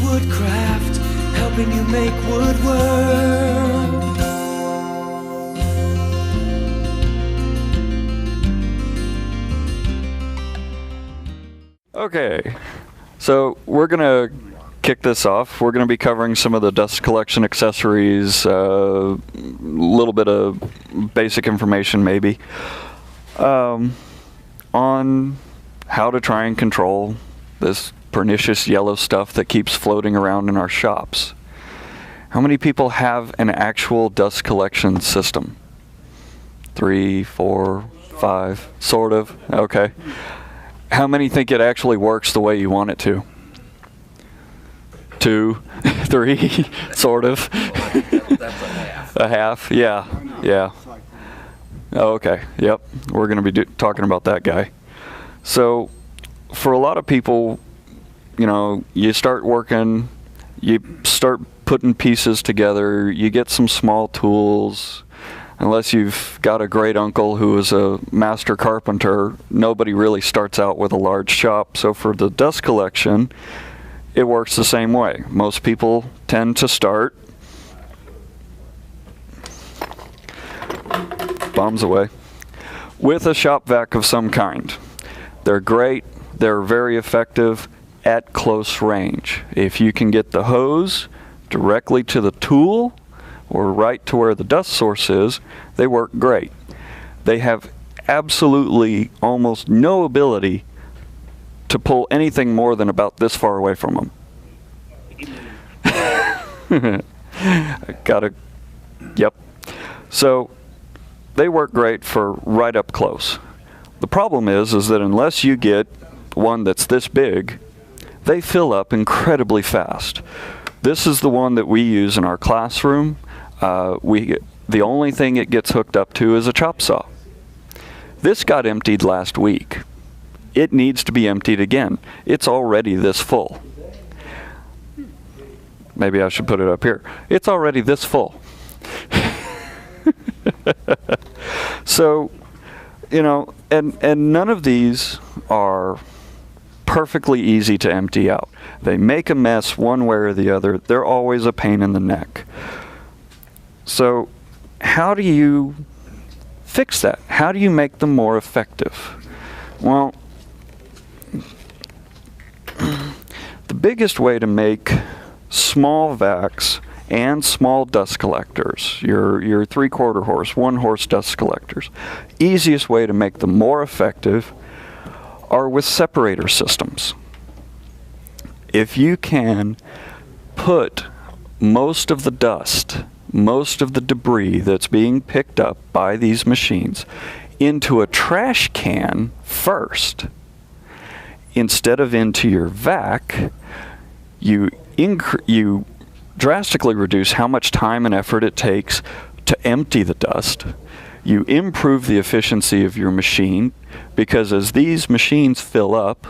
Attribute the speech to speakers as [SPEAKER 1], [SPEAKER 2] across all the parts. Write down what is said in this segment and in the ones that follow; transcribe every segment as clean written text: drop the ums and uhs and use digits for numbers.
[SPEAKER 1] woodcraft, helping you make woodwork.
[SPEAKER 2] Okay, so we're gonna kick this off. We're gonna be covering some of the dust collection accessories, a little bit of basic information maybe, on how to try and control this pernicious yellow stuff that keeps floating around in our shops. How many people have an actual dust collection system? 3, 4, 5, sort of, okay. How many think it actually works the way you want it to? 2, 3, sort of.
[SPEAKER 3] That's a half.
[SPEAKER 2] A half, yeah, yeah. Oh, okay, yep. We're going to be talking about that guy. So, for a lot of people, you know, you start working, you start putting pieces together, you get some small tools. Unless you've got a great uncle who is a master carpenter, nobody really starts out with a large shop. So for the dust collection, it works the same way. Most people tend to start, bombs away, with a shop vac of some kind. They're great, they're very effective at close range. If you can get the hose directly to the tool, or right to where the dust source is, they work great. They have absolutely almost no ability to pull anything more than about this far away from them. Yep. So they work great for right up close. The problem is that unless you get one that's this big, they fill up incredibly fast. This is the one that we use in our classroom. The only thing it gets hooked up to is a chop saw. This got emptied last week. It needs to be emptied again. It's already this full. Maybe I should put it up here. It's already this full. So, you know, and none of these are perfectly easy to empty out. They make a mess one way or the other. They're always a pain in the neck. So how do you fix that? How do you make them more effective? Well, the biggest way to make small vacs and small dust collectors, your 3/4 horse, 1 horse dust collectors, easiest way to make them more effective are with separator systems. If you can put most of the dust, most of the debris that's being picked up by these machines into a trash can first, instead of into your vac, you drastically reduce how much time and effort it takes to empty the dust. You improve the efficiency of your machine, because as these machines fill up,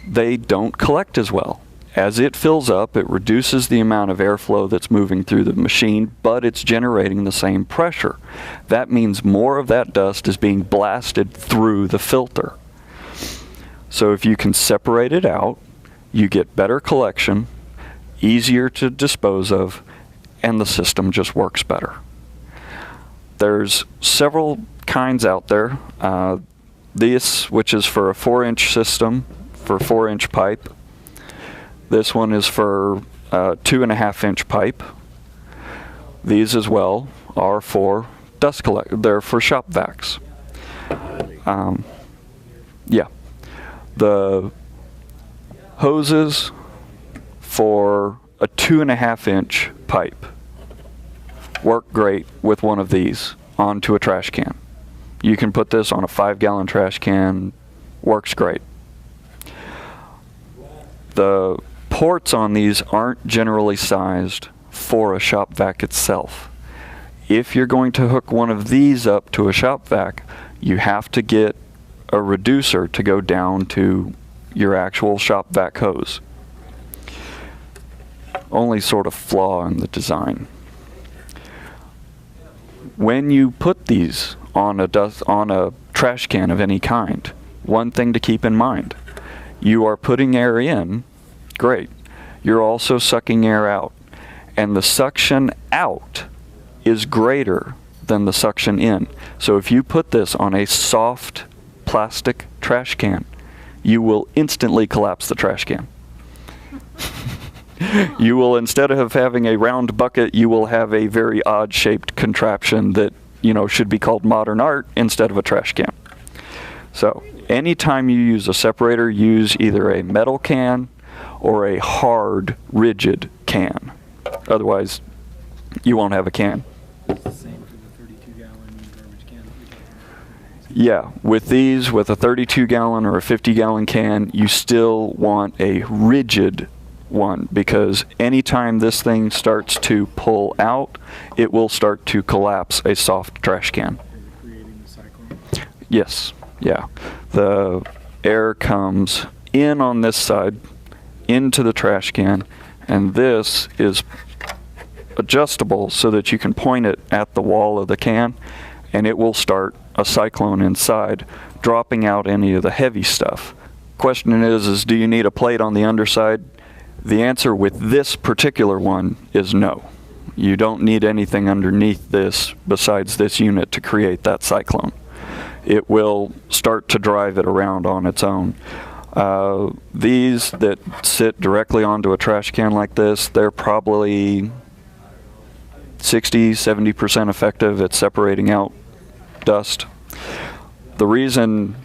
[SPEAKER 2] they don't collect as well. As it fills up, it reduces the amount of airflow that's moving through the machine, but it's generating the same pressure. That means more of that dust is being blasted through the filter. So if you can separate it out, you get better collection, easier to dispose of, and the system just works better. There's several kinds out there. This, which is for a 4-inch system, for 4-inch pipe. This one is for 2.5-inch pipe. These as well are for dust collect. They're for shop vacs. Yeah. The hoses for a 2.5-inch pipe work great with one of these onto a trash can. You can put this on a 5-gallon trash can, works great. The ports on these aren't generally sized for a shop vac itself. If you're going to hook one of these up to a shop vac, you have to get a reducer to go down to your actual shop vac hose. Only sort of flaw in the design. When you put these on a trash can of any kind, one thing to keep in mind: you are putting air in, great. you're also sucking air out. And the suction out is greater than the suction in. So if you put this on a soft plastic trash can, you will instantly collapse the trash can. You will, instead of having a round bucket, you will have a very odd shaped contraption that, you know, should be called modern art instead of a trash can. So anytime you use a separator, use either a metal can or a hard, rigid can. Otherwise, you won't have a can.
[SPEAKER 4] It's the same for the 32-gallon garbage can.
[SPEAKER 2] Yeah, with these, with a 32-gallon or a 50-gallon can, you still want a rigid one, because anytime this thing starts to pull out, it will start to collapse a soft trash can.
[SPEAKER 4] Creating the cyclone.
[SPEAKER 2] Yes, yeah. The air comes in on this side, into the trash can, and this is adjustable so that you can point it at the wall of the can, and it will start a cyclone inside, dropping out any of the heavy stuff. Question is do you need a plate on the underside? The answer with this particular one is no. You don't need anything underneath this besides this unit to create that cyclone. It will start to drive it around on its own. These that sit directly onto a trash can like this, they're probably 60–70% effective at separating out dust. The reason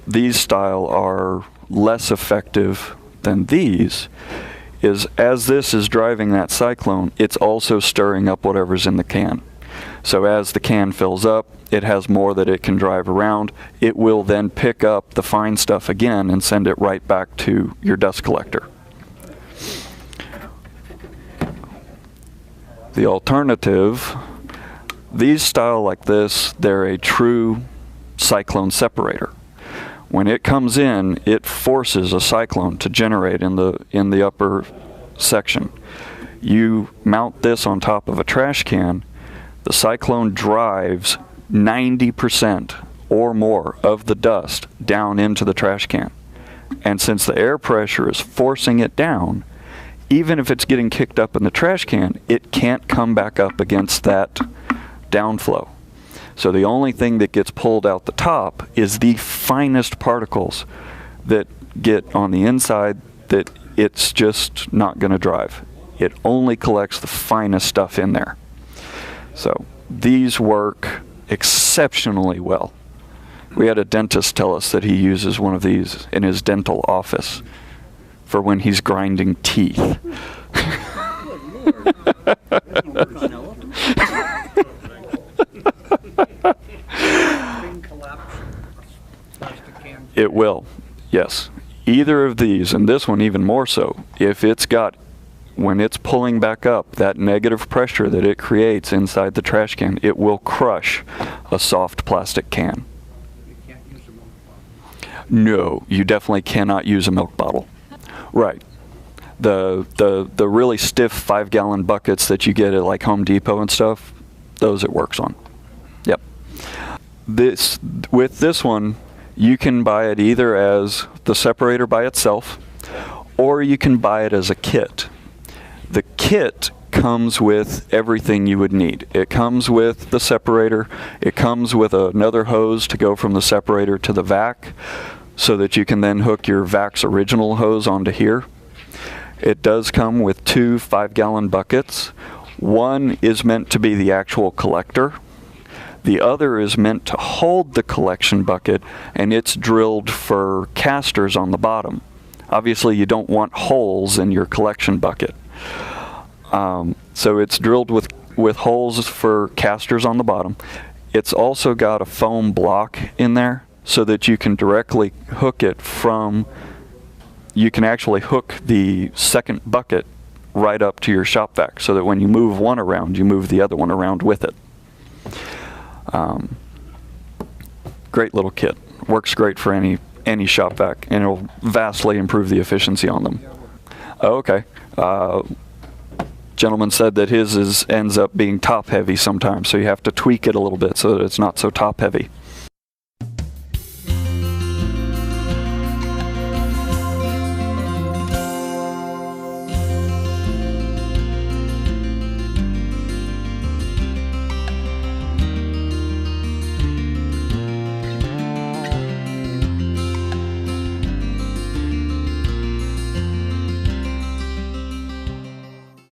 [SPEAKER 2] these style are less effective than these is as this is driving that cyclone, it's also stirring up whatever's in the can. So as the can fills up, it has more that it can drive around. It will then pick up the fine stuff again and send it right back to your dust collector. The alternative, these style like this, they're a true cyclone separator. When it comes in, it forces a cyclone to generate in the upper section. You mount this on top of a trash can, the cyclone drives 90% or more of the dust down into the trash can. And since the air pressure is forcing it down, even if it's getting kicked up in the trash can, it can't come back up against that downflow. So the only thing that gets pulled out the top is the finest particles that get on the inside that it's just not going to drive. It only collects the finest stuff in there. So these work exceptionally well. We had a dentist tell us that he uses one of these in his dental office for when he's grinding teeth. It will, yes. Either of these, and this one even more so, if it's got, when it's pulling back up, that negative pressure that it creates inside the trash can, it will crush a soft plastic can.
[SPEAKER 4] You can't use a milk bottle.
[SPEAKER 2] No, you definitely cannot use a milk bottle. Right. The really stiff 5-gallon buckets that you get at like Home Depot and stuff, those it works on. Yep. With this one, you can buy it either as the separator by itself, or you can buy it as a kit. The kit comes with everything you would need. It comes with the separator. It comes with another hose to go from the separator to the vac, so that you can then hook your vac's original hose onto here. It does come with 2 5-gallon buckets. One is meant to be the actual collector. The other is meant to hold the collection bucket, and it's drilled for casters on the bottom. Obviously, you don't want holes in your collection bucket. So it's drilled with holes for casters on the bottom. It's also got a foam block in there so that you can directly hook it from, you can actually hook the second bucket right up to your shop vac so that when you move one around, you move the other one around with it. Great little kit. Works great for any shop vac, and it'll vastly improve the efficiency on them. Oh, okay. Gentleman said that his ends up being top heavy sometimes, so you have to tweak it a little bit so that it's not so top heavy.